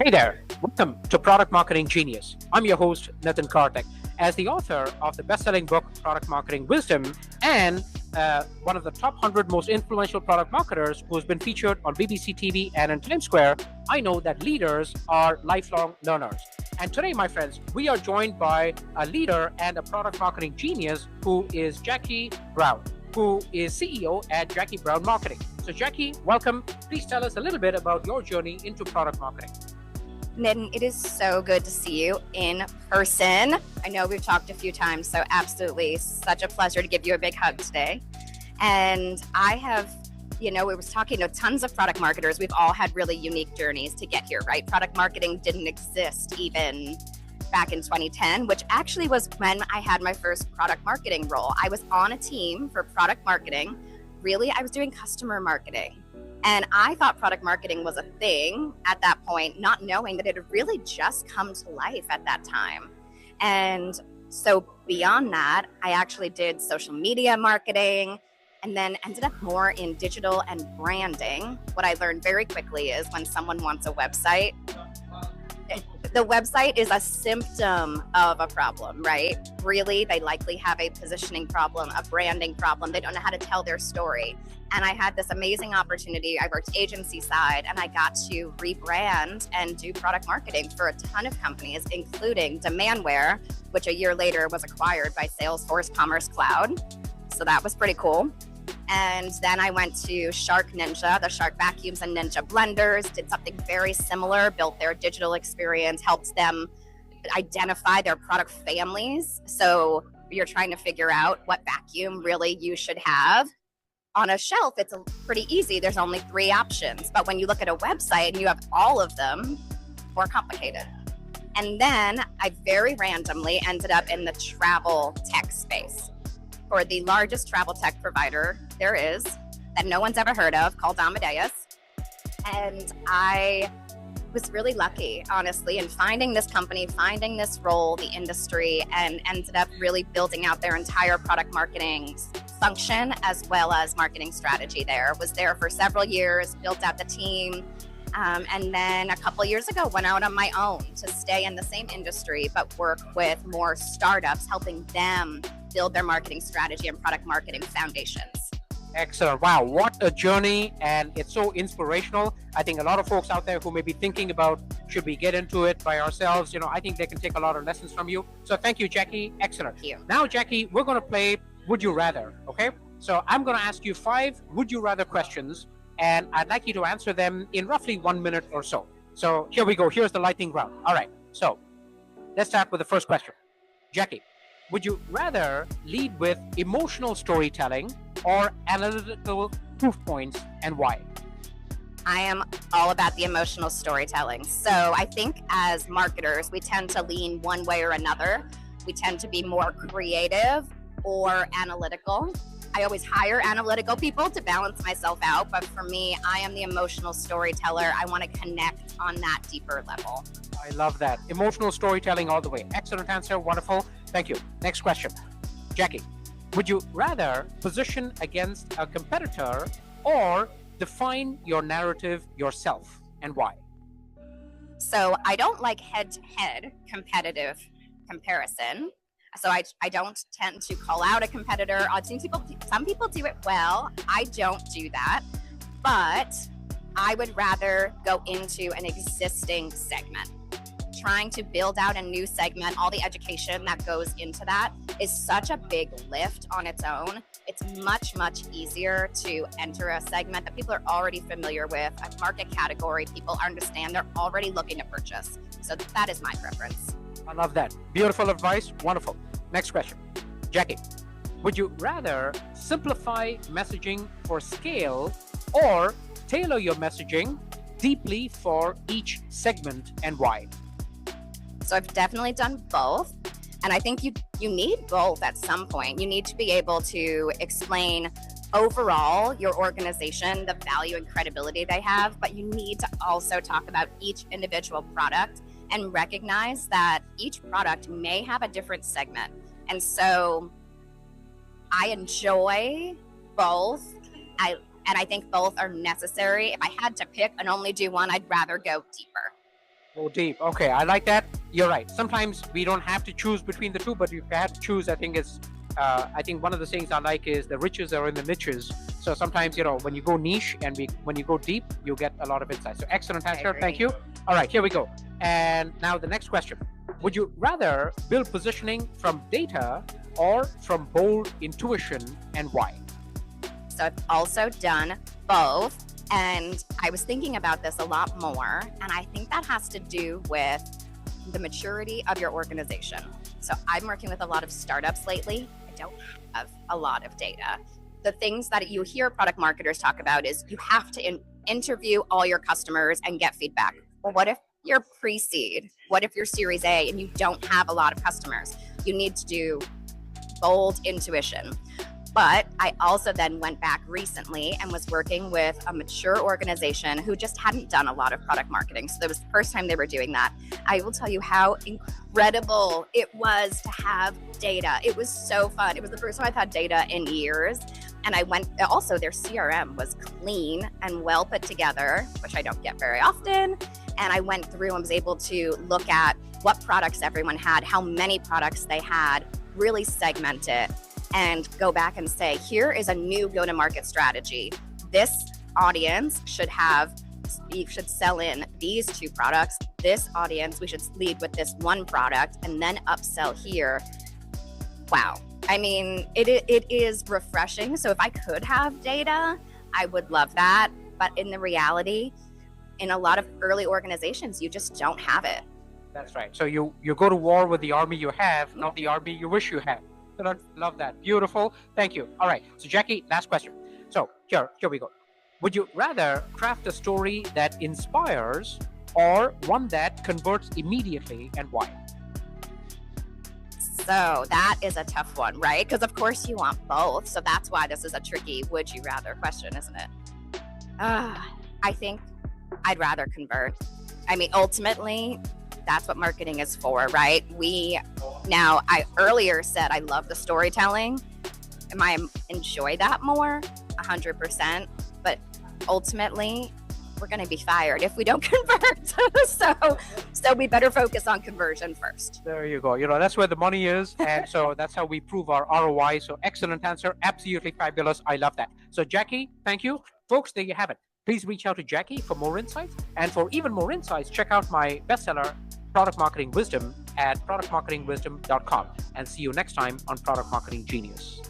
Hey there, welcome to Product Marketing Genius. I'm your host, Nitin Kartik. As the author of the best-selling book, Product Marketing Wisdom, and one of the top 100 most influential product marketers who has been featured on BBC TV and in Times Square, I know that leaders are lifelong learners. And today, my friends, we are joined by a leader and a product marketing genius who is Jacki Brown, who is CEO at Jacki Brown Marketing. So Jacki, welcome. Please tell us a little bit about your journey into product marketing. Nitin, it is so good to see you in person. I know we've talked a few times, so absolutely such a pleasure to give you a big hug today. And I have, we was talking to tons of product marketers. We've all had really unique journeys to get here, right? Product marketing didn't exist even back in 2010, which actually was when I had my first product marketing role. I was on a team for product marketing. Really, I was doing customer marketing. And I thought product marketing was a thing at that point, not knowing that it had really just come to life at that time. And so beyond that, I actually did social media marketing and then ended up more in digital and branding. What I learned very quickly is when someone wants a website, the website is a symptom of a problem, right? Really, they likely have a positioning problem, a branding problem. They don't know how to tell their story. And I had this amazing opportunity. I worked agency side and I got to rebrand and do product marketing for a ton of companies, including Demandware, which a year later was acquired by Salesforce Commerce Cloud. So that was pretty cool. And then I went to Shark Ninja, the Shark vacuums and Ninja blenders, did something very similar, built their digital experience, helped them identify their product families. So you're trying to figure out what vacuum really you should have. On a shelf, it's pretty easy. There's only 3 options. But when you look at a website and you have all of them, more complicated. And then I very randomly ended up in the travel tech space for the largest travel tech provider there is that no one's ever heard of, called Amadeus. And I was really lucky, honestly, in finding this company, finding this role, the industry, and ended up really building out their entire product marketing function as well as marketing strategy there. Was there for several years, built out the team, and then a couple years ago went out on my own to stay in the same industry but work with more startups, helping them build their marketing strategy and product marketing foundations. Excellent. Wow, what a journey, and it's so inspirational. I think a lot of folks out there who may be thinking about, should we get into it by ourselves? I think they can take a lot of lessons from you. So thank you, Jacki. Excellent. Thank you. Now, Jacki, we're going to play Would You Rather, okay? So I'm going to ask you 5 Would You Rather questions, and I'd like you to answer them in roughly 1 minute or so. So here we go. Here's the lightning round. All right. So let's start with the first question. Jacki, would you rather lead with emotional storytelling or analytical proof points, and why? I am all about the emotional storytelling. So I think as marketers, we tend to lean one way or another. We tend to be more creative or analytical. I always hire analytical people to balance myself out, but for me, I am the emotional storyteller. I want to connect on that deeper level. I love that. Emotional storytelling all the way. Excellent answer. Wonderful. Thank you. Next question. Jacki, would you rather position against a competitor or define your narrative yourself, and why? So I don't like head-to-head competitive comparison. So I don't tend to call out a competitor. Some people do it well. I don't do that. But I would rather go into an existing segment. Trying to build out a new segment, all the education that goes into that is such a big lift on its own. It's much, much easier to enter a segment that people are already familiar with, a market category people understand, they're already looking to purchase. So that is my preference. I love that. Beautiful advice. Wonderful. Next question. Jacki, would you rather simplify messaging for scale or tailor your messaging deeply for each segment, and why? So I've definitely done both. And I think you need both at some point. You need to be able to explain overall your organization, the value and credibility they have, but you need to also talk about each individual product and recognize that each product may have a different segment. And so I enjoy both. I think both are necessary. If I had to pick and only do one, I'd rather go deeper. Go deep. Okay, I like that. You're right. Sometimes we don't have to choose between the two, but if you have to choose, I think it's. I think one of the things I like is the riches are in the niches. So sometimes, when you go niche and when you go deep, you get a lot of insight. So excellent answer. Thank you. All right, here we go. And now the next question. Would you rather build positioning from data or from bold intuition, and why? So I've also done both. And I was thinking about this a lot more. And I think that has to do with the maturity of your organization. So I'm working with a lot of startups lately. I don't have a lot of data. The things that you hear product marketers talk about is you have to interview all your customers and get feedback. Well, what if you're pre-seed? What if you're Series A and you don't have a lot of customers? You need to do bold intuition. But I also then went back recently and was working with a mature organization who just hadn't done a lot of product marketing. So that was the first time they were doing that. I will tell you how incredible it was to have data. It was so fun. It was the first time I've had data in years. And also their CRM was clean and well put together, which I don't get very often. And I went through and was able to look at what products everyone had, how many products they had, really segment it, and go back and say, here is a new go-to-market strategy. This audience should sell in these 2 products. This audience, we should lead with this 1 product and then upsell here. Wow. I mean, it is refreshing. So if I could have data, I would love that. But in the reality, in a lot of early organizations, you just don't have it. That's right. So you go to war with the army you have, not the army you wish you had. Love that. Beautiful. Thank you. All right. So Jacki, last question. So here we go. Would you rather craft a story that inspires or one that converts immediately, and why? So that is a tough one, right? Because of course you want both. So that's why this is a tricky would you rather question, isn't it? I think I'd rather convert. I mean, ultimately, that's what marketing is for, right? I earlier said I love the storytelling. I enjoy that more, 100%. But ultimately, we're going to be fired if we don't convert. so we better focus on conversion first. There you go. That's where the money is. And so that's how we prove our ROI. So excellent answer. Absolutely fabulous. I love that. So Jacki, thank you. Folks, there you have it. Please reach out to Jacki for more insights. And for even more insights, check out my bestseller, Product Marketing Wisdom, at productmarketingwisdom.com. And see you next time on Product Marketing Genius.